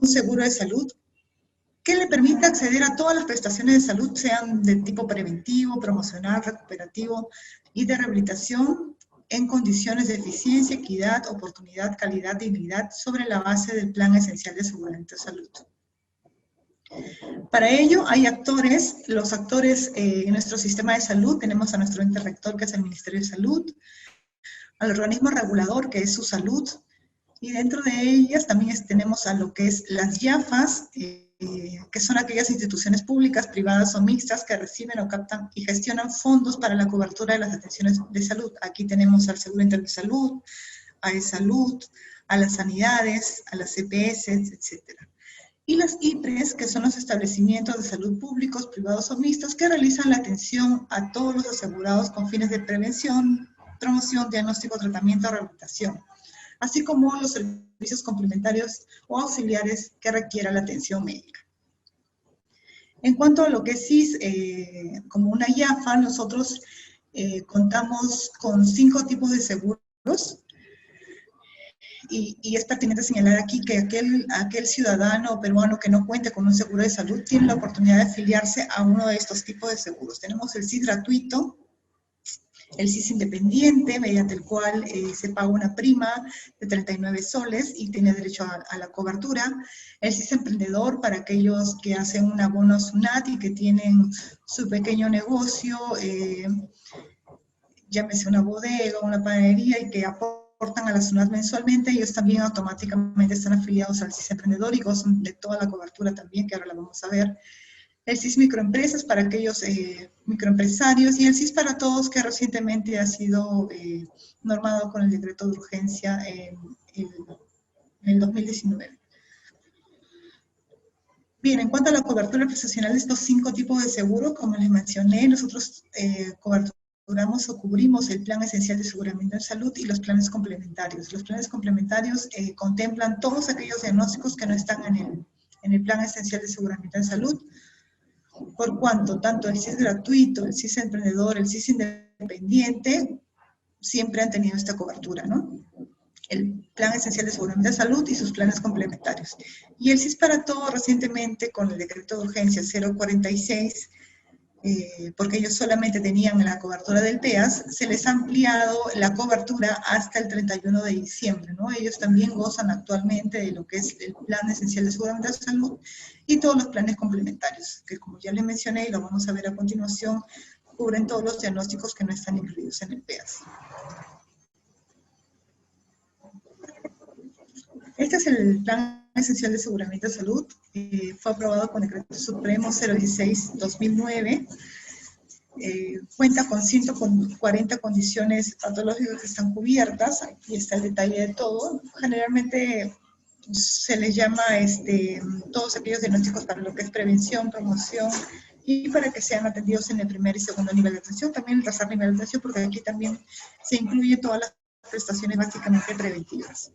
seguro de salud que le permita acceder a todas las prestaciones de salud, sean de tipo preventivo, promocional, recuperativo y de rehabilitación, en condiciones de eficiencia, equidad, oportunidad, calidad, dignidad, sobre la base del Plan Esencial de Aseguramiento de Salud. Para ello hay actores, los actores en nuestro sistema de salud. Tenemos a nuestro ente rector, que es el Ministerio de Salud, al organismo regulador, que es su salud, y dentro de ellas también tenemos a lo que es las IAFAS, que son aquellas instituciones públicas, privadas o mixtas que reciben o captan y gestionan fondos para la cobertura de las atenciones de salud. Aquí tenemos al Seguro Integral de Salud, a eSalud, a las sanidades, a las EPS, etc. Y las IPRES, que son los establecimientos de salud públicos, privados o mixtos, que realizan la atención a todos los asegurados con fines de prevención, promoción, diagnóstico, tratamiento, rehabilitación, así como los servicios complementarios o auxiliares que requiera la atención médica. En cuanto a lo que es SIS, como una IAFA, nosotros contamos con 5 tipos de seguros, y es pertinente señalar aquí que aquel ciudadano peruano que no cuente con un seguro de salud tiene la oportunidad de afiliarse a uno de estos tipos de seguros. Tenemos el SIS gratuito, el SIS independiente, mediante el cual se paga una prima de 39 soles y tiene derecho a la cobertura. El SIS emprendedor, para aquellos que hacen un abono SUNAT y que tienen su pequeño negocio, llámese una bodega, una panadería, y que aportan a la SUNAT mensualmente. Ellos también automáticamente están afiliados al SIS emprendedor y gozan de toda la cobertura también, que ahora la vamos a ver. El SIS microempresas para aquellos microempresarios, y el SIS para todos, que recientemente ha sido normado con el decreto de urgencia en el 2019. Bien, en cuanto a la cobertura prestacional de estos 5 tipos de seguro, como les mencioné, nosotros coberturamos o cubrimos el Plan Esencial de Aseguramiento de Salud y los planes complementarios. Los planes complementarios contemplan todos aquellos diagnósticos que no están en el Plan Esencial de Aseguramiento de Salud, por cuanto tanto el SIS gratuito, el SIS emprendedor, el SIS independiente, siempre han tenido esta cobertura, ¿no? El Plan Esencial de Aseguramiento de Salud y sus planes complementarios. Y el SIS para todo, recientemente, con el decreto de urgencia 046, porque ellos solamente tenían la cobertura del PEAS, se les ha ampliado la cobertura hasta el 31 de diciembre, ¿no? Ellos también gozan actualmente de lo que es el Plan Esencial de Aseguramiento de Salud y todos los planes complementarios, que como ya les mencioné y lo vamos a ver a continuación, cubren todos los diagnósticos que no están incluidos en el PEAS. Este es el Plan Esencial de Aseguramiento de Salud. Fue aprobado con el Decreto Supremo 016-2009. Cuenta con 140 condiciones patológicas que están cubiertas. Aquí está el detalle de todo. Generalmente se les llama todos aquellos diagnósticos para lo que es prevención, promoción, y para que sean atendidos en el primer y segundo nivel de atención, también el tercer nivel de atención, porque aquí también se incluye todas las prestaciones básicamente preventivas.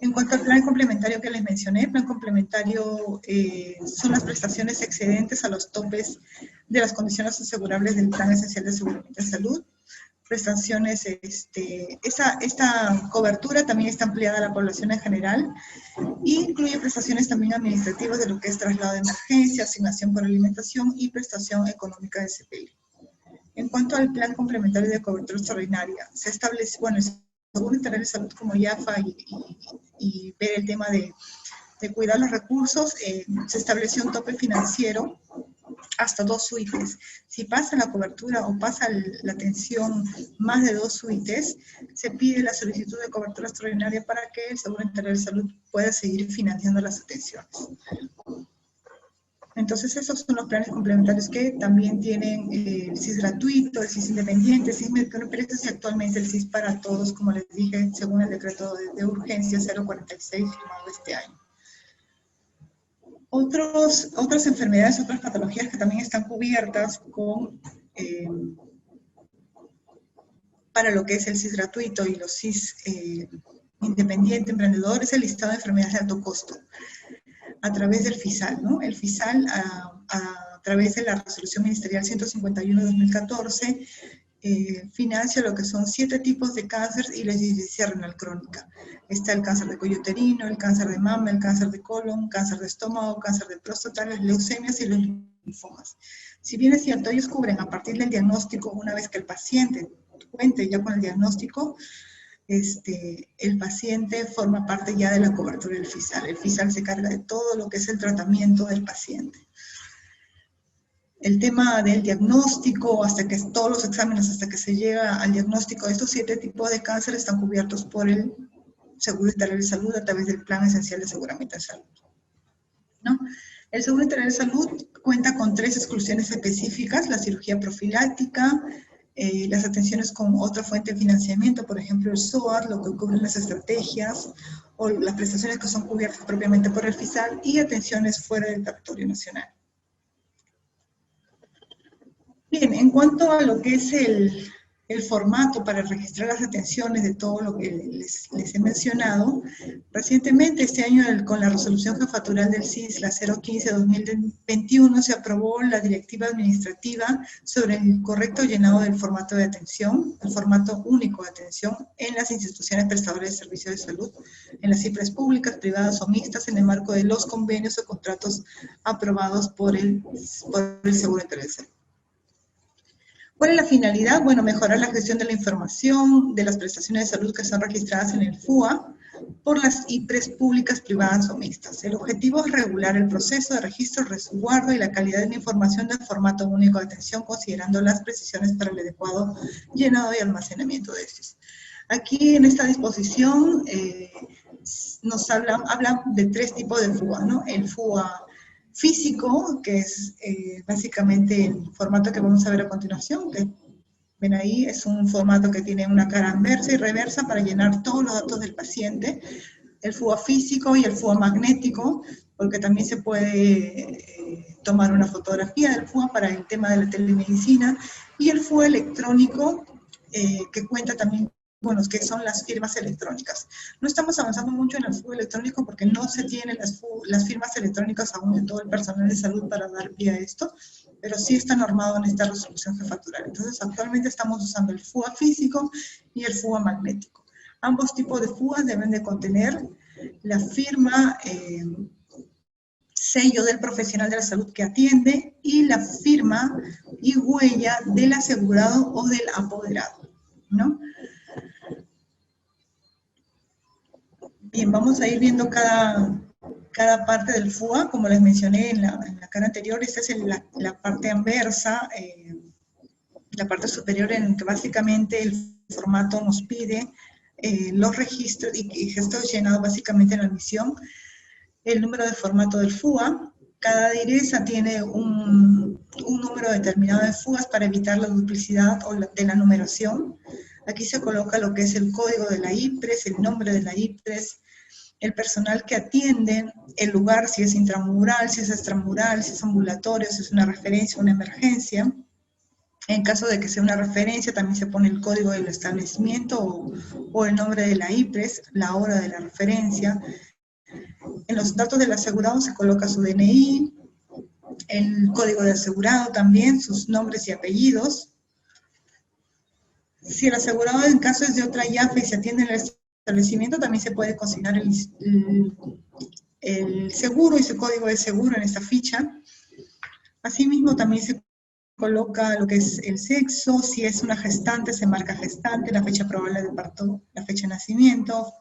En cuanto al plan complementario que les mencioné, el plan complementario son las prestaciones excedentes a los topes de las condiciones asegurables del Plan Esencial de Aseguramiento de Salud. Prestaciones, esta cobertura también está ampliada a la población en general y incluye prestaciones también administrativas de lo que es traslado de emergencia, asignación por alimentación y prestación económica de CPI. En cuanto al plan complementario de cobertura extraordinaria, se establece, bueno, el Seguro Integral de Salud como IAFA y ver el tema de cuidar los recursos, se estableció un tope financiero hasta 2 suites. Si pasa la cobertura o pasa la atención más de 2 suites, se pide la solicitud de cobertura extraordinaria para que el Seguro Integral de Salud pueda seguir financiando las atenciones. Entonces, esos son los planes complementarios que también tienen el SIS gratuito, el SIS independiente, el SIS microempresas y actualmente el SIS para todos, como les dije, según el decreto de urgencia 046 firmado este año. Otras enfermedades, otras patologías que también están cubiertas para lo que es el SIS gratuito y los SIS independiente, emprendedor, es el listado de enfermedades de alto costo a través del FISAL, ¿no? El FISAL, a través de la Resolución Ministerial 151 de 2014, financia lo que son 7 tipos de cáncer y la insuficiencia renal crónica. Está el cáncer de cuello uterino, el cáncer de mama, el cáncer de colon, cáncer de estómago, cáncer de próstata, las leucemias y los linfomas. Si bien es cierto, ellos cubren a partir del diagnóstico, una vez que el paciente cuente ya con el diagnóstico, el paciente forma parte ya de la cobertura del FISAL. El FISAL se carga de todo lo que es el tratamiento del paciente. El tema del diagnóstico, todos los exámenes hasta que se llega al diagnóstico de estos 7 tipos de cáncer están cubiertos por el Seguro Integral de Salud a través del Plan Esencial de Aseguramiento de Salud, ¿no? El Seguro Integral de Salud cuenta con 3 exclusiones específicas: la cirugía profiláctica, las atenciones con otra fuente de financiamiento, por ejemplo el SOAT, lo que cubren las estrategias, o las prestaciones que son cubiertas propiamente por el FISAL, y atenciones fuera del territorio nacional. Bien, en cuanto a lo que es el formato para registrar las atenciones de todo lo que les he mencionado, recientemente este año con la resolución jefatural del CIS, la 015-2021, se aprobó la directiva administrativa sobre el correcto llenado del formato de atención, el formato único de atención en las instituciones prestadoras de servicios de salud, en las IPRES públicas, privadas o mixtas, en el marco de los convenios o contratos aprobados por el Seguro Integral de Salud. ¿Cuál es la finalidad? Bueno, mejorar la gestión de la información de las prestaciones de salud que son registradas en el FUA por las IPRES públicas, privadas o mixtas. El objetivo es regular el proceso de registro, resguardo y la calidad de la información del formato único de atención, considerando las precisiones para el adecuado llenado y almacenamiento de estos. Aquí en esta disposición nos habla de 3 tipos de FUA, ¿no? El FUA físico, que es básicamente el formato que vamos a ver a continuación, que ven ahí, es un formato que tiene una cara anversa y reversa para llenar todos los datos del paciente. El FUA físico y el FUA magnético, porque también se puede tomar una fotografía del FUA para el tema de la telemedicina, y el FUA electrónico, que cuenta también con los que son las firmas electrónicas. No estamos avanzando mucho en el FUA electrónico porque no se tienen las firmas electrónicas aún de todo el personal de salud para dar pie a esto, pero sí está normado en esta resolución jefatural. Entonces, actualmente estamos usando el FUA físico y el FUA magnético. Ambos tipos de FUA deben de contener la firma, sello del profesional de la salud que atiende y la firma y huella del asegurado o del apoderado, ¿no? Bien, vamos a ir viendo cada parte del FUA, como les mencioné en la cara anterior. Esta es la parte anversa, la parte superior, en que básicamente el formato nos pide los registros y gestos llenados básicamente en la admisión, el número de formato del FUA. Cada direza tiene un número determinado de FUAs para evitar la duplicidad o de la numeración. Aquí se coloca lo que es el código de la IPRES, el nombre de la IPRES, el personal que atiende, el lugar, si es intramural, si es extramural, si es ambulatorio, si es una referencia o una emergencia. En caso de que sea una referencia, también se pone el código del establecimiento o el nombre de la IPRES, la hora de la referencia. En los datos del asegurado se coloca su DNI, el código de asegurado también, sus nombres y apellidos. Si el asegurado en caso es de otra IAFE y se atiende en el establecimiento, también se puede consignar el seguro y su código de seguro en esta ficha. Asimismo, también se coloca lo que es el sexo, si es una gestante, se marca gestante, la fecha probable de parto, la fecha de nacimiento,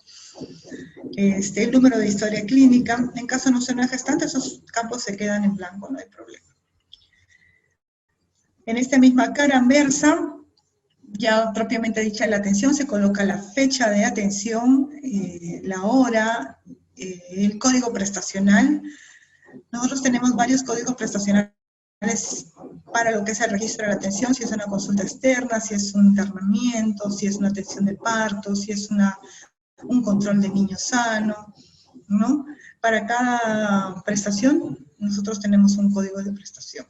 el número de historia clínica. En caso no sea una gestante, esos campos se quedan en blanco, no hay problema. En esta misma cara anversa, ya propiamente dicha la atención, se coloca la fecha de atención, la hora, el código prestacional. Nosotros tenemos varios códigos prestacionales para lo que es el registro de la atención, si es una consulta externa, si es un internamiento, si es una atención de parto, si es un control de niño sano, ¿no? Para cada prestación, nosotros tenemos un código de prestación.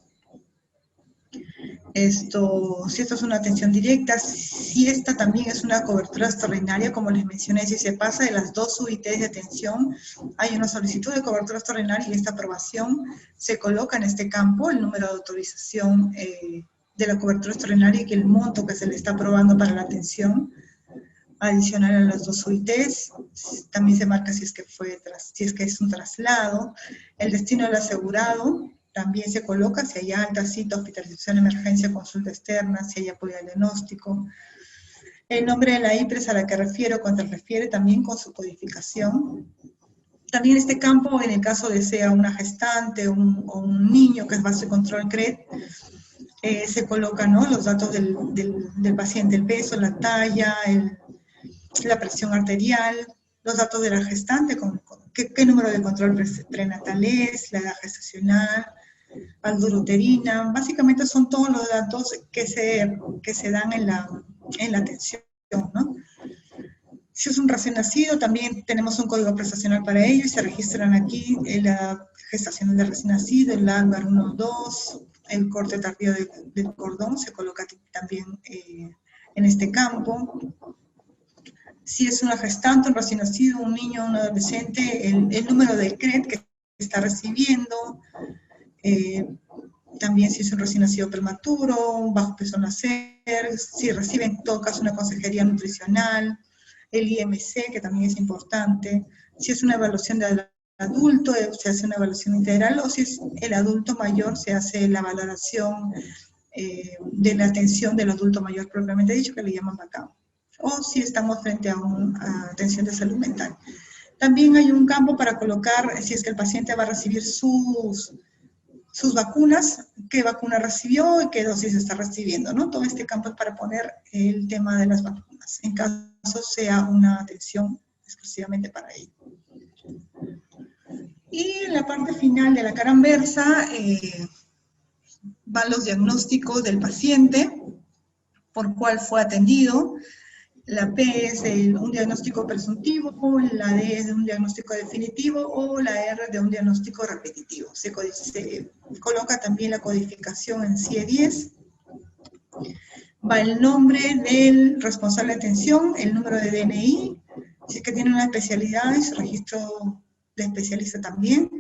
Si esto es una atención directa, si esta también es una cobertura extraordinaria, como les mencioné, si se pasa de las 2 UITs de atención, hay una solicitud de cobertura extraordinaria y esta aprobación se coloca en este campo, el número de autorización de la cobertura extraordinaria y el monto que se le está aprobando para la atención adicional a las 2 UITs. También se marca si es que es un traslado. El destino del asegurado también se coloca si hay alta, cita, hospitalización, emergencia, consulta externa, si hay apoyo al diagnóstico. El nombre de la IPRES a la que refiere o contra refiere también con su codificación. También este campo, en el caso de sea una gestante o un niño que es base de control CRED, se colocan, ¿no?, los datos del paciente, el peso, la talla, la presión arterial, los datos de la gestante, qué número de control prenatal es, la edad gestacional, aldura uterina. Básicamente son todos los datos que se dan en la atención, ¿no? Si es un recién nacido, también tenemos un código prestacional para ello y se registran aquí la gestación del recién nacido, el ANGAR 1-2, el corte tardío del cordón, se coloca también en este campo. Si es una gestante, un recién nacido, un niño, un adolescente, el número de CRED que está recibiendo, también si es un recién nacido prematuro, un bajo peso al nacer, si recibe en todo caso una consejería nutricional, el IMC, que también es importante, si es una evaluación de adulto, se hace una evaluación integral, o si es el adulto mayor, se hace la valoración de la atención del adulto mayor propiamente dicho, que le llaman BACAM, o si estamos frente a atención de salud mental. También hay un campo para colocar si es que el paciente va a recibir sus vacunas, qué vacuna recibió y qué dosis está recibiendo, ¿no? Todo este campo es para poner el tema de las vacunas, en caso sea una atención exclusivamente para ello. Y en la parte final de la cara anversa van los diagnósticos del paciente, por cuál fue atendido. La P es un diagnóstico presuntivo, la D es de un diagnóstico definitivo o la R de un diagnóstico repetitivo. Se coloca también la codificación en CIE-10. Va el nombre del responsable de atención, el número de DNI, si es que tiene una especialidad y su registro de especialista también.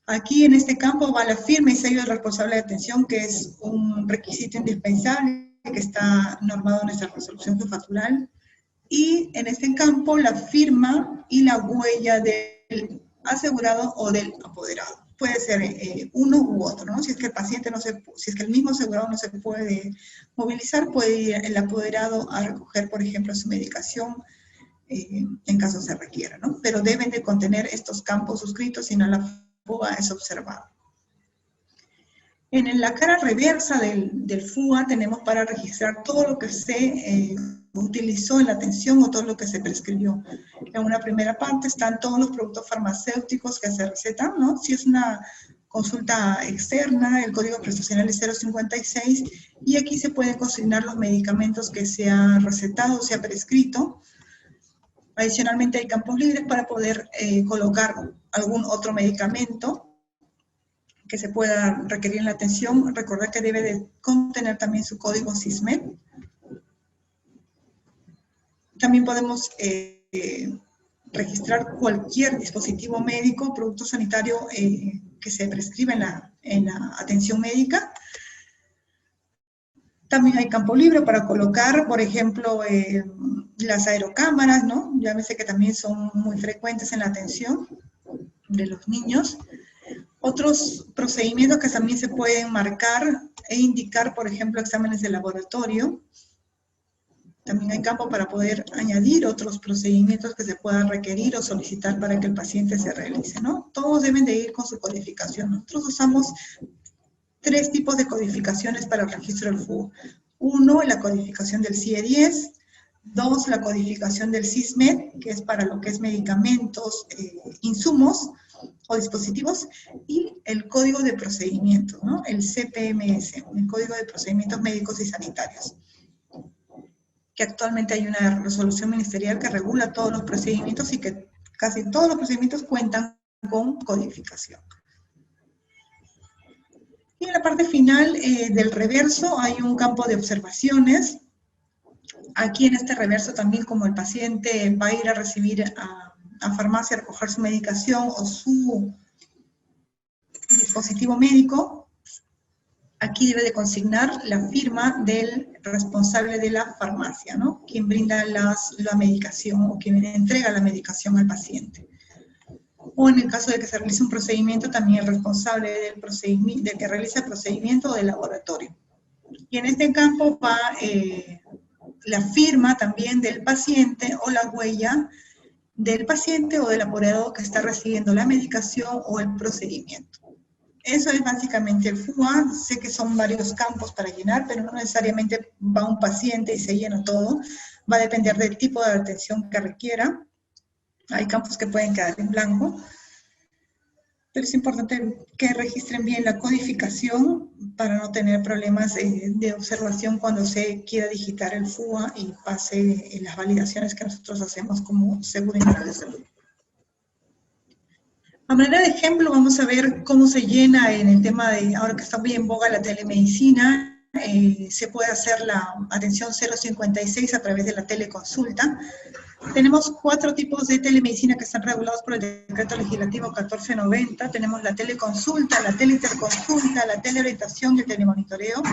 Aquí en este campo va la firma y sello del responsable de atención, que es un requisito indispensable que está normado en nuestra resolución subfactural, y en este campo la firma y la huella del asegurado o del apoderado. Puede ser uno u otro, ¿no? Si es que el paciente si es que el mismo asegurado no se puede movilizar, puede ir el apoderado a recoger, por ejemplo, su medicación en caso se requiera, ¿no? Pero deben de contener estos campos suscritos, si no la fuga es observada. En la cara reversa del FUA tenemos para registrar todo lo que se utilizó en la atención o todo lo que se prescribió. En una primera parte están todos los productos farmacéuticos que se recetan, ¿no? Si es una consulta externa, el código prestacional es 056 y aquí se pueden consignar los medicamentos que se ha recetado o se ha prescrito. Adicionalmente hay campos libres para poder colocar algún otro medicamento que se pueda requerir en la atención. Recordar que debe de contener también su código SISMED. También podemos registrar cualquier dispositivo médico, producto sanitario que se prescribe en la atención médica. También hay campo libre para colocar, por ejemplo, las aerocámaras, ¿no? Llámese que también son muy frecuentes en la atención de los niños. Otros procedimientos que también se pueden marcar e indicar, por ejemplo, exámenes de laboratorio. También hay campo para poder añadir otros procedimientos que se puedan requerir o solicitar para que el paciente se realice, ¿no? Todos deben de ir con su codificación. Nosotros usamos 3 tipos de codificaciones para el registro del FUO. 1, la codificación del CIE-10. 2, la codificación del SISMED, que es para lo que es medicamentos, insumos o dispositivos, y el código de procedimientos, ¿no? El CPMS, el Código de Procedimientos Médicos y Sanitarios, que actualmente hay una resolución ministerial que regula todos los procedimientos y que casi todos los procedimientos cuentan con codificación. Y en la parte final del reverso hay un campo de observaciones. Aquí en este reverso también, como el paciente va a ir a recibir a farmacia a recoger su medicación o su dispositivo médico, aquí debe de consignar la firma del responsable de la farmacia, ¿no? Quien brinda la medicación o quien entrega la medicación al paciente. O en el caso de que se realice un procedimiento, también el responsable del procedimiento, del que realiza el procedimiento o del laboratorio. Y en este campo va la firma también del paciente o la huella del paciente o del apodero que está recibiendo la medicación o el procedimiento. Eso es básicamente el FUA. Sé que son varios campos para llenar, pero no necesariamente va un paciente y se llena todo. Va a depender del tipo de atención que requiera. Hay campos que pueden quedar en blanco. Pero es importante que registren bien la codificación para no tener problemas de observación cuando se quiera digitar el FUA y pase las validaciones que nosotros hacemos como Seguro Integral de Salud. A manera de ejemplo, vamos a ver cómo se llena en el tema de, ahora que está muy en boga la telemedicina, se puede hacer la atención 056 a través de la teleconsulta. Tenemos 4 tipos de telemedicina que están regulados por el Decreto Legislativo 1490. Tenemos la teleconsulta, la teleinterconsulta, la teleorientación y el telemonitoreo.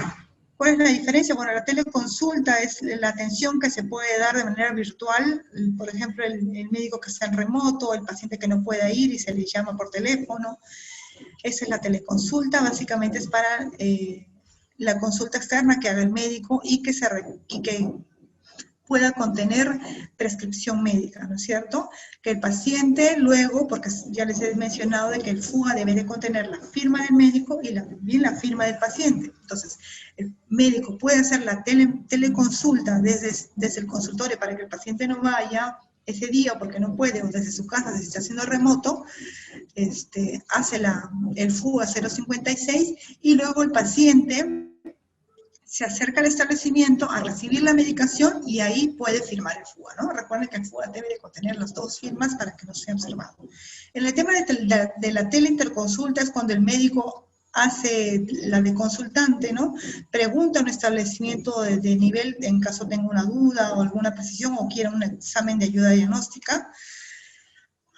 ¿Cuál es la diferencia? Bueno, la teleconsulta es la atención que se puede dar de manera virtual, por ejemplo, el médico que está en remoto, el paciente que no pueda ir y se le llama por teléfono. Esa es la teleconsulta, básicamente es para la consulta externa que haga el médico y que pueda contener prescripción médica, ¿no es cierto? Que el paciente luego, porque ya les he mencionado de que el FUA debe de contener la firma del médico y también la firma del paciente. Entonces, el médico puede hacer la teleconsulta desde el consultorio para que el paciente no vaya ese día porque no puede, o desde su casa, si está haciendo remoto, hace el FUA 056 y luego el paciente se acerca al establecimiento a recibir la medicación y ahí puede firmar el FUA, ¿no? Recuerden que el FUA debe de contener las 2 firmas para que no sea observado. En el tema de la teleinterconsulta es cuando el médico hace la de consultante, ¿no? Pregunta a un establecimiento de nivel, en caso tenga una duda o alguna precisión o quiera un examen de ayuda diagnóstica,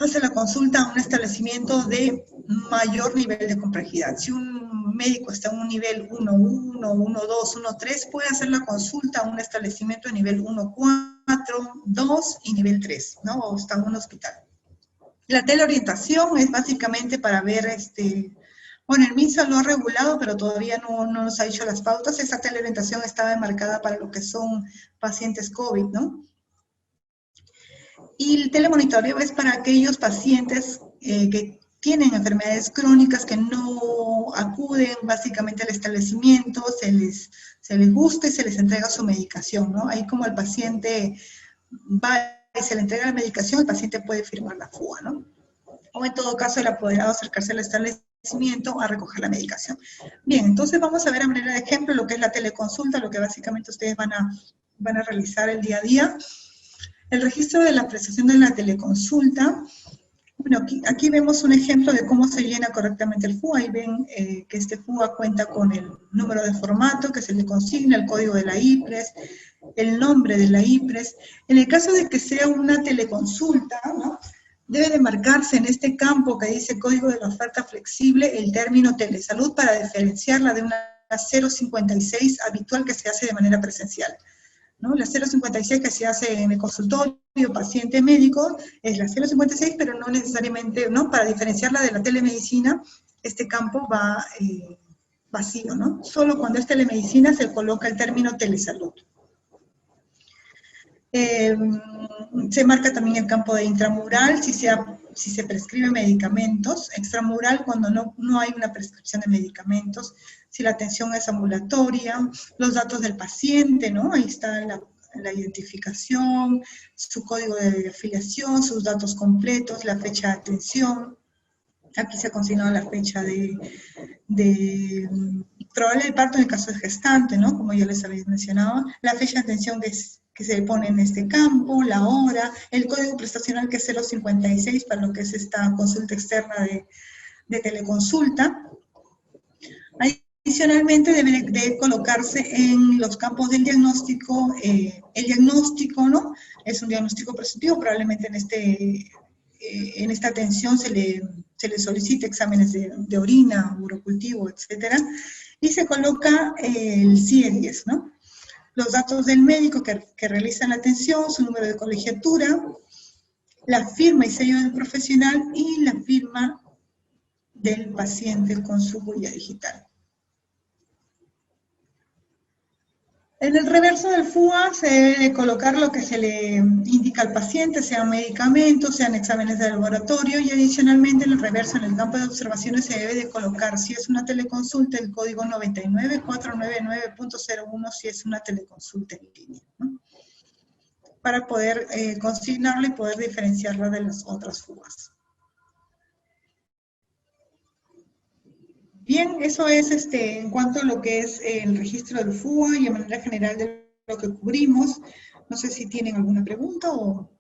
hace la consulta a un establecimiento de mayor nivel de complejidad. Si un médico está en un nivel 1.1, 1.2, 1.3, puede hacer la consulta a un establecimiento de nivel 1.4, 2 y nivel 3, ¿no? O está en un hospital. La teleorientación es básicamente para ver, bueno, el MINSA lo ha regulado, pero todavía no nos ha dicho las pautas. Esa teleorientación estaba enmarcada para lo que son pacientes COVID, ¿no? Y el telemonitoreo es para aquellos pacientes que tienen enfermedades crónicas que no acuden básicamente al establecimiento, se les busca y se les entrega su medicación, ¿no? Ahí como el paciente va y se le entrega la medicación, el paciente puede firmar la FUA, ¿no? O en todo caso el apoderado acercarse al establecimiento a recoger la medicación. Bien, entonces vamos a ver a manera de ejemplo lo que es la teleconsulta, lo que básicamente ustedes van a realizar el día a día. El registro de la prestación de la teleconsulta. Bueno, aquí vemos un ejemplo de cómo se llena correctamente el FUA. Ahí ven que este FUA cuenta con el número de formato que se le consigna, el código de la IPRES, el nombre de la IPRES. En el caso de que sea una teleconsulta, ¿no? Debe de marcarse en este campo que dice código de la oferta flexible el término telesalud para diferenciarla de una 056 habitual que se hace de manera presencial, ¿no? La 056 que se hace en el consultorio, paciente médico, es la 056, pero no necesariamente, ¿no? Para diferenciarla de la telemedicina, este campo va vacío, ¿no? Solo cuando es telemedicina se coloca el término telesalud. Se marca también el campo de intramural, si se prescribe medicamentos, extramural cuando no hay una prescripción de medicamentos, si la atención es ambulatoria, los datos del paciente, ¿no? Ahí está la identificación, su código de afiliación, sus datos completos, la fecha de atención. Aquí se ha consignado la fecha de probable de parto en el caso de gestante, ¿no? Como ya les había mencionado, la fecha de atención que se pone en este campo, la hora, el código prestacional que es 056 para lo que es esta consulta externa de teleconsulta. Adicionalmente debe de colocarse en los campos del diagnóstico, el diagnóstico, ¿no? Es un diagnóstico presuntivo, probablemente en esta atención se le solicite exámenes de orina, urocultivo, etcétera. y se coloca el CIE-10, ¿no? Los datos del médico que realiza la atención, su número de colegiatura, la firma y sello del profesional y la firma del paciente con su huella digital. En el reverso del FUA se debe colocar lo que se le indica al paciente, sean medicamentos, sean exámenes de laboratorio, y adicionalmente en el reverso, en el campo de observaciones, se debe de colocar, si es una teleconsulta, el código 99499.01 si es una teleconsulta en línea, ¿no? Para poder consignarla y poder diferenciarla de las otras FUAs. Bien, eso es en cuanto a lo que es el registro del FUA y de manera general de lo que cubrimos. No sé si tienen alguna pregunta o...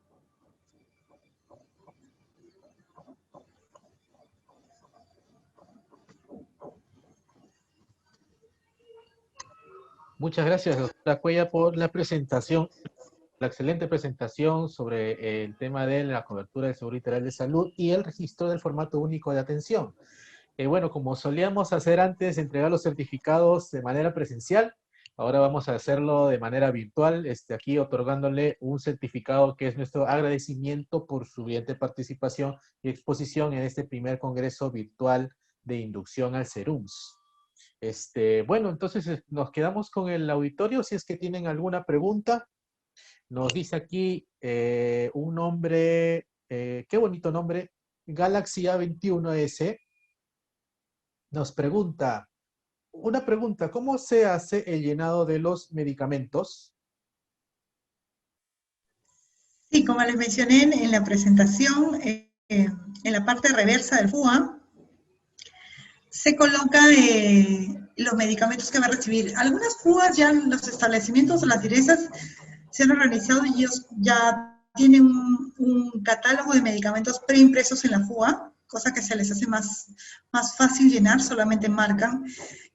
Muchas gracias, doctora Cuella, por la presentación, la excelente presentación sobre el tema de la cobertura del Seguro Integral de Salud y el registro del formato único de atención. Bueno, como solíamos hacer antes, entregar los certificados de manera presencial, ahora vamos a hacerlo de manera virtual, aquí otorgándole un certificado que es nuestro agradecimiento por su brillante participación y exposición en este primer congreso virtual de inducción al SERUMS. Bueno, entonces nos quedamos con el auditorio, si es que tienen alguna pregunta. Nos dice aquí un nombre, qué bonito nombre, Galaxy A21S. Nos pregunta, una pregunta, ¿cómo se hace el llenado de los medicamentos? Sí, como les mencioné en la presentación, en la parte reversa del FUA, se coloca los medicamentos que va a recibir. Algunas FUAs ya los establecimientos o las direzas se han organizado y ellos ya tienen un catálogo de medicamentos preimpresos en la FUA, cosa que se les hace más fácil llenar, solamente marcan.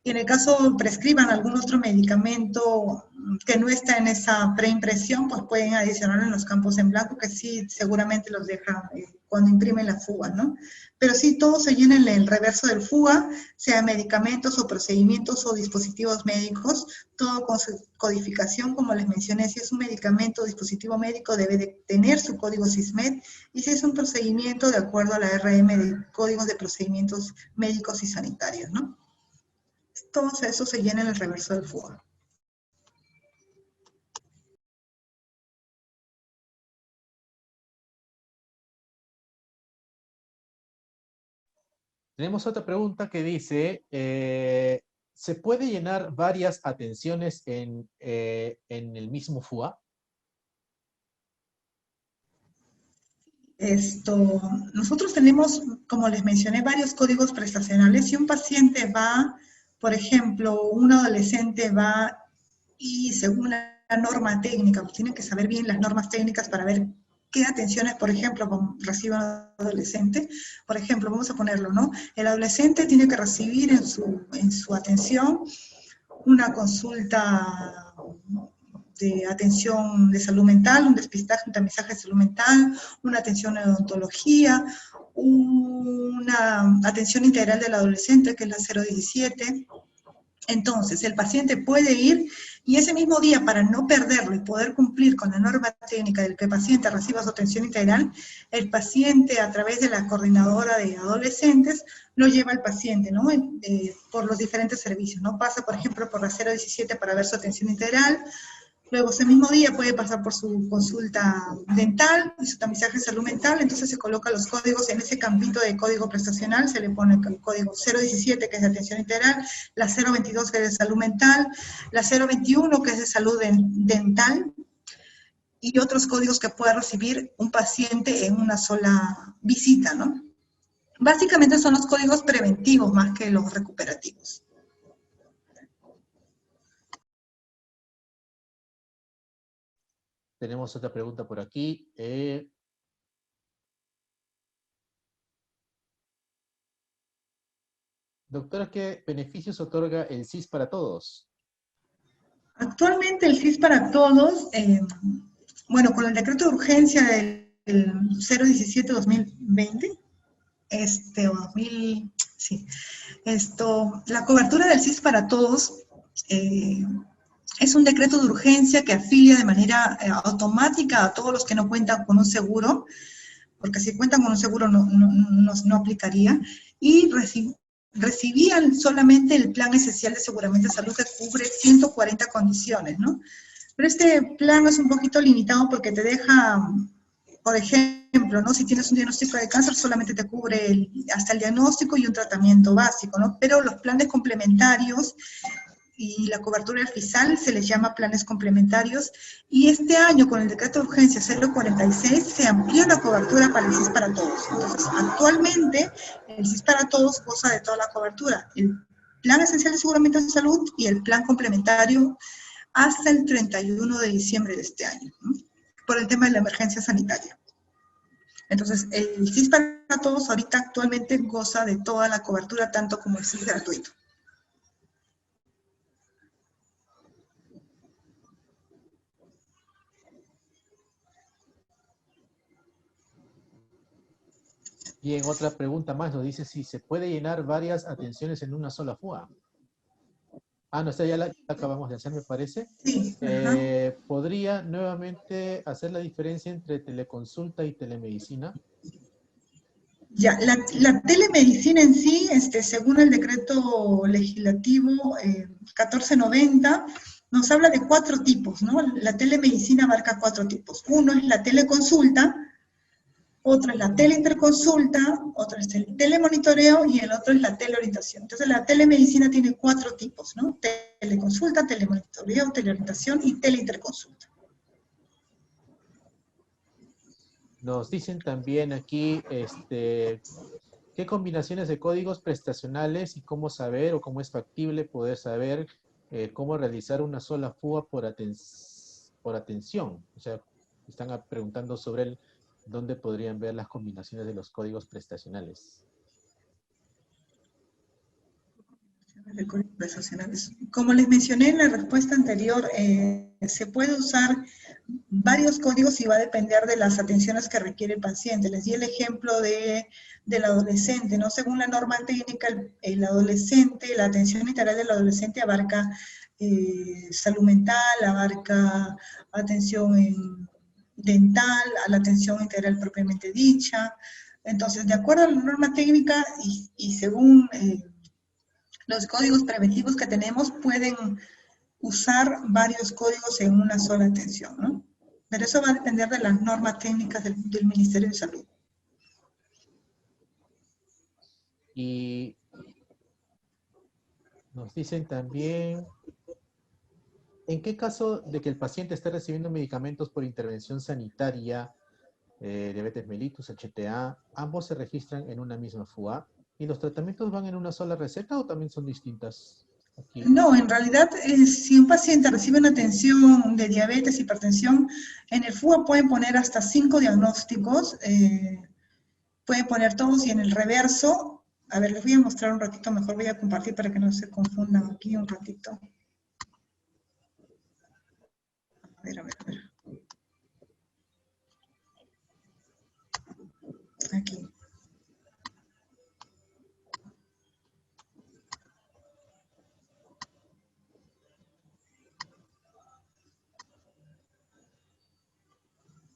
Y en el caso prescriban algún otro medicamento que no está en esa preimpresión, pues pueden adicionarlo en los campos en blanco, que sí seguramente los dejan cuando imprimen la FUA, ¿no? Pero sí, todo se llena en el reverso del FUA, sea medicamentos o procedimientos o dispositivos médicos, todo con su codificación, como les mencioné. Si es un medicamento o dispositivo médico, debe de tener su código SISMED, y si es un procedimiento, de acuerdo a la RM de Códigos de Procedimientos Médicos y Sanitarios, ¿no? Todo eso se llena en el reverso del FUA. Tenemos otra pregunta que dice, ¿se puede llenar varias atenciones en el mismo FUA? Nosotros tenemos, como les mencioné, varios códigos prestacionales. Si un paciente va, por ejemplo, un adolescente va y según la norma técnica, pues tienen que saber bien las normas técnicas para ver qué atenciones, por ejemplo, recibe un adolescente. Por ejemplo, vamos a ponerlo, ¿no? El adolescente tiene que recibir en su atención una consulta de atención de salud mental, un despistaje, un tamizaje de salud mental, una atención en odontología, una atención integral del adolescente, que es la 017. Entonces, el paciente puede ir y ese mismo día, para no perderlo y poder cumplir con la norma técnica del que el paciente reciba su atención integral, el paciente, a través de la coordinadora de adolescentes, lo lleva al paciente, ¿no? Por los diferentes servicios, ¿no? Pasa, por ejemplo, por la 017 para ver su atención integral. Luego, ese mismo día puede pasar por su consulta dental y su tamizaje de salud mental. Entonces se colocan los códigos en ese campito de código prestacional. Se le pone el código 017, que es de atención integral, la 022, que es de salud mental, la 021, que es de salud dental, y otros códigos que pueda recibir un paciente en una sola visita, ¿no? Básicamente son los códigos preventivos más que los recuperativos. Tenemos otra pregunta por aquí. Doctora, ¿qué beneficios otorga el SIS para todos? Actualmente el SIS para todos, bueno, con el decreto de urgencia del 017-2020, La cobertura del SIS para todos es un decreto de urgencia que afilia de manera automática a todos los que no cuentan con un seguro, porque si cuentan con un seguro no aplicaría, y recibían solamente el plan esencial de aseguramiento de salud que cubre 140 condiciones, ¿no? Pero este plan es un poquito limitado porque te deja, por ejemplo, ¿no? Si tienes un diagnóstico de cáncer, solamente te cubre hasta el diagnóstico y un tratamiento básico, ¿no? Pero los planes complementarios y la cobertura del FISAL se les llama planes complementarios, y este año con el decreto de urgencia 046 se amplió la cobertura para el SIS para todos. Entonces, actualmente el SIS para todos goza de toda la cobertura, el plan esencial de aseguramiento de salud y el plan complementario hasta el 31 de diciembre de este año, ¿no? Por el tema de la emergencia sanitaria. Entonces, el SIS para todos ahorita actualmente goza de toda la cobertura, tanto como el SIS gratuito. Y en otra pregunta más nos dice si se puede llenar varias atenciones en una sola FUA. No, esta ya la acabamos de hacer, me parece. Sí. ¿Podría nuevamente hacer la diferencia entre teleconsulta y telemedicina? Ya, la telemedicina en sí, según el decreto legislativo 1490, nos habla de 4 tipos, ¿no? La telemedicina abarca 4 tipos. Uno es la teleconsulta, otro es la teleinterconsulta, otro es el telemonitoreo y el otro es la teleorientación. Entonces, la telemedicina tiene 4 tipos, ¿no? Teleconsulta, telemonitoreo, teleorientación y teleinterconsulta. Nos dicen también aquí, ¿qué combinaciones de códigos prestacionales y cómo saber o cómo es factible poder saber cómo realizar una sola FUA por atención? O sea, están preguntando sobre dónde podrían ver las combinaciones de los códigos prestacionales. Como les mencioné en la respuesta anterior, se puede usar varios códigos y va a depender de las atenciones que requiere el paciente. Les di el ejemplo del adolescente, ¿no? Según la norma técnica, el adolescente, la atención integral del adolescente abarca salud mental, abarca atención dental, a la atención integral propiamente dicha. Entonces, de acuerdo a la norma técnica y según los códigos preventivos que tenemos, pueden usar varios códigos en una sola atención, ¿no? Pero eso va a depender de las normas técnicas del Ministerio de Salud. Y nos dicen también, ¿en qué caso de que el paciente esté recibiendo medicamentos por intervención sanitaria, diabetes mellitus, HTA, ambos se registran en una misma FUA? ¿Y los tratamientos van en una sola receta o también son distintas? Aquí. No, en realidad, si un paciente recibe una atención de diabetes, hipertensión, en el FUA pueden poner hasta 5 diagnósticos, pueden poner todos, y en el reverso, a ver, les voy a mostrar un ratito, mejor voy a compartir para que no se confundan aquí un ratito. A ver. Aquí.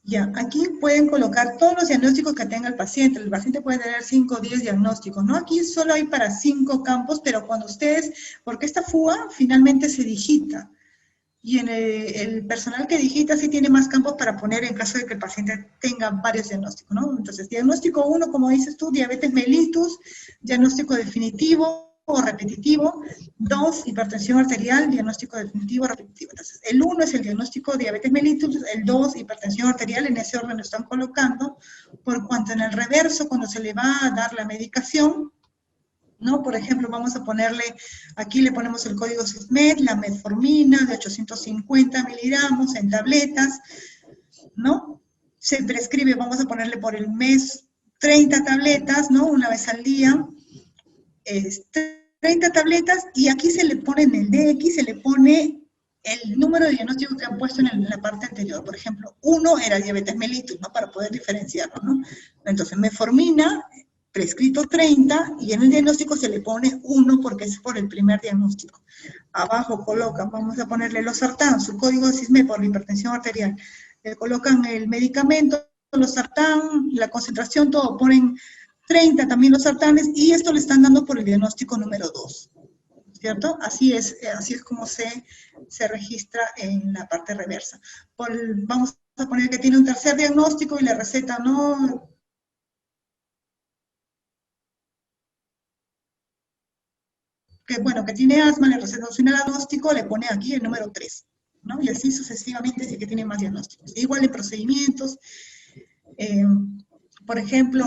Ya, aquí pueden colocar todos los diagnósticos que tenga el paciente. El paciente puede tener 5 o 10 diagnósticos, ¿no? Aquí solo hay para 5 campos, pero cuando ustedes, porque esta FUA finalmente se digita, y en el personal que digita sí tiene más campos para poner en caso de que el paciente tenga varios diagnósticos, ¿no? Entonces, diagnóstico 1, como dices tú, diabetes mellitus, diagnóstico definitivo o repetitivo. 2, hipertensión arterial, diagnóstico definitivo o repetitivo. Entonces, el 1 es el diagnóstico diabetes mellitus, el 2, hipertensión arterial, en ese orden lo están colocando, por cuanto en el reverso, cuando se le va a dar la medicación, ¿no? Por ejemplo, vamos a ponerle, aquí le ponemos el código SISMED, la metformina de 850 miligramos en tabletas, ¿no? Se prescribe, vamos a ponerle por el mes 30 tabletas, ¿no? Una vez al día, 30 tabletas, y aquí se le pone en el DX, se le pone el número de diagnóstico que han puesto en la parte anterior. Por ejemplo, 1 era diabetes mellitus, ¿no? Para poder diferenciarlo, ¿no? Entonces, metformina, prescrito 30 y en el diagnóstico se le pone 1 porque es por el primer diagnóstico. Abajo colocan, vamos a ponerle losartán, su código de CISME por la hipertensión arterial. Le colocan el medicamento, losartán, la concentración, todo, ponen 30 también losartanes y esto le están dando por el diagnóstico número 2. ¿Cierto? Así es como se registra en la parte reversa. Vamos a poner que tiene un tercer diagnóstico y le receta, ¿no? Que tiene asma, le receta un diagnóstico, le pone aquí el número 3, ¿no? Y así sucesivamente si que tiene más diagnósticos. Igual en procedimientos, eh, por ejemplo,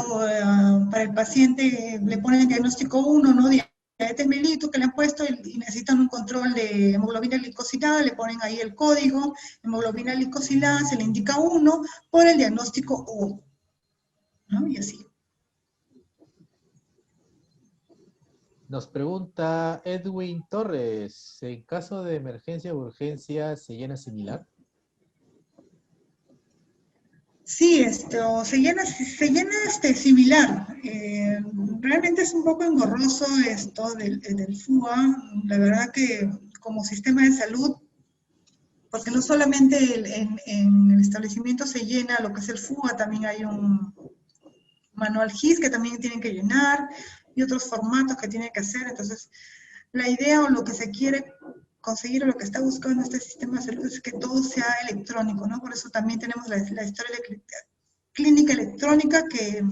para el paciente le ponen el diagnóstico 1, ¿no? Diabetes mellitus que le han puesto y necesitan un control de hemoglobina glicosilada, le ponen ahí el código, hemoglobina glicosilada, se le indica 1 por el diagnóstico 1, ¿no? Y así. Nos pregunta Edwin Torres, ¿en caso de emergencia o urgencia se llena similar? Sí, se llena similar. Realmente es un poco engorroso esto del FUA. La verdad que como sistema de salud, porque no solamente en el establecimiento se llena lo que es el FUA, también hay un manual GIS que también tienen que llenar y otros formatos que tienen que hacer. Entonces, la idea o lo que se quiere conseguir o lo que está buscando este sistema de salud es que todo sea electrónico, ¿no? Por eso también tenemos la historia de clínica electrónica que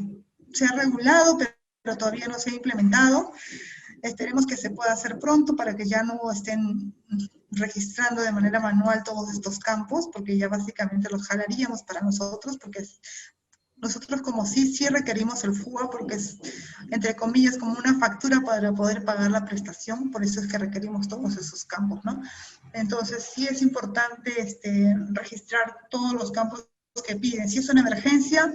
se ha regulado, pero todavía no se ha implementado. Esperemos que se pueda hacer pronto para que ya no estén registrando de manera manual todos estos campos, porque ya básicamente los jalaríamos para nosotros, porque nosotros como sí requerimos el FUA, porque es, entre comillas, como una factura para poder pagar la prestación, por eso es que requerimos todos esos campos, ¿no? Entonces sí es importante registrar todos los campos que piden. Si es una emergencia,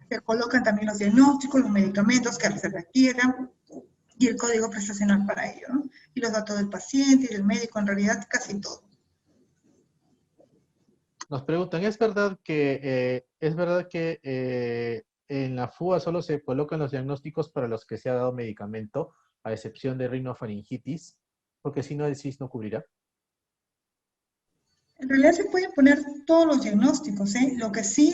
se colocan también los diagnósticos, los medicamentos que se requieran y el código prestacional para ello, ¿no? Y los datos del paciente y del médico, en realidad casi todo. Nos preguntan, ¿es verdad que en la FUA solo se colocan los diagnósticos para los que se ha dado medicamento, a excepción de rinofaringitis? Porque si no, el CIS no cubrirá. En realidad se pueden poner todos los diagnósticos, ¿eh? Lo que sí,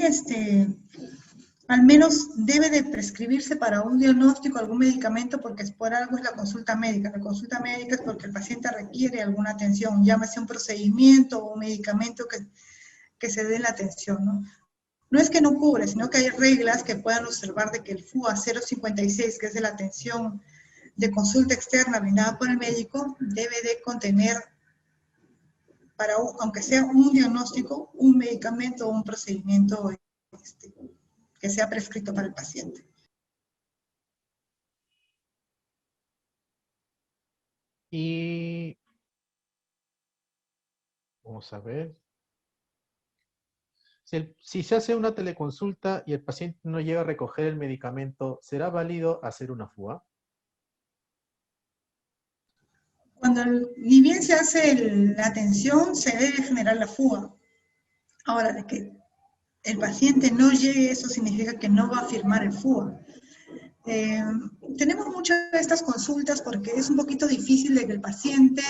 al menos debe de prescribirse para un diagnóstico algún medicamento porque es por algo es la consulta médica. La consulta médica es porque el paciente requiere alguna atención, llámese un procedimiento o un medicamento que se dé la atención, ¿no? No es que no cubre, sino que hay reglas que puedan observar de que el FUA 056, que es de la atención de consulta externa brindada por el médico, debe de contener, aunque sea un diagnóstico, un medicamento o un procedimiento que sea prescrito para el paciente. Y vamos a ver. Si se hace una teleconsulta y el paciente no llega a recoger el medicamento, ¿será válido hacer una FUA? Ni bien se hace la atención, se debe generar la fuga. Ahora, de que el paciente no llegue, eso significa que no va a firmar el FUA. Tenemos muchas de estas consultas porque es un poquito difícil de que el paciente,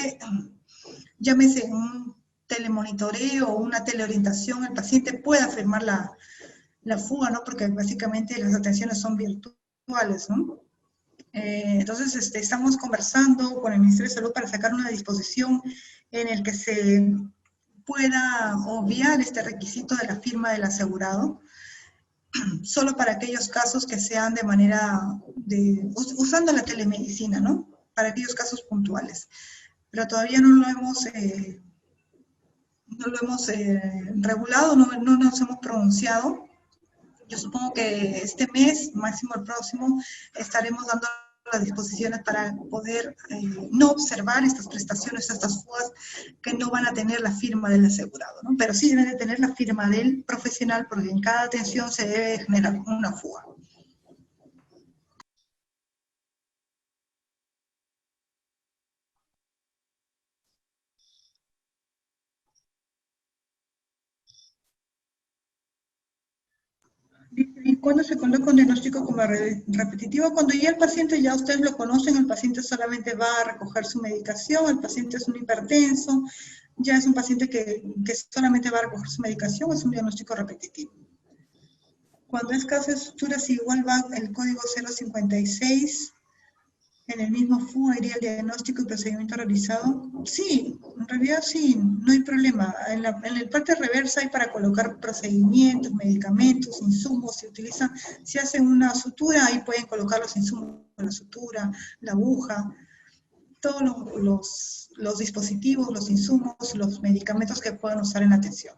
llámese un telemonitoreo o una teleorientación, el paciente pueda firmar la fuga, ¿no? Porque básicamente las atenciones son virtuales, ¿no? Entonces, estamos conversando con el Ministerio de Salud para sacar una disposición en el que se pueda obviar este requisito de la firma del asegurado, solo para aquellos casos que sean de manera, usando la telemedicina, ¿no? Para aquellos casos puntuales. Pero todavía no lo hemos regulado, no nos hemos pronunciado. Yo supongo que este mes, máximo el próximo, estaremos dando las disposiciones para poder no observar estas prestaciones, estas fugas que no van a tener la firma del asegurado, ¿no? Pero sí deben de tener la firma del profesional porque en cada atención se debe generar una fuga. ¿Y cuándo se coloca un diagnóstico como repetitivo? Cuando ya el paciente, ya ustedes lo conocen, el paciente solamente va a recoger su medicación, el paciente es un hipertenso, ya es un paciente que solamente va a recoger su medicación, es un diagnóstico repetitivo. Cuando es caso de suturas, igual va el código 056, en el mismo FU iría el diagnóstico y procedimiento realizado. Sí, en realidad sí, no hay problema. En la parte reversa hay para colocar procedimientos, medicamentos, insumos, si hacen una sutura, ahí pueden colocar los insumos de la sutura, la aguja, todos los dispositivos, los insumos, los medicamentos que puedan usar en la atención.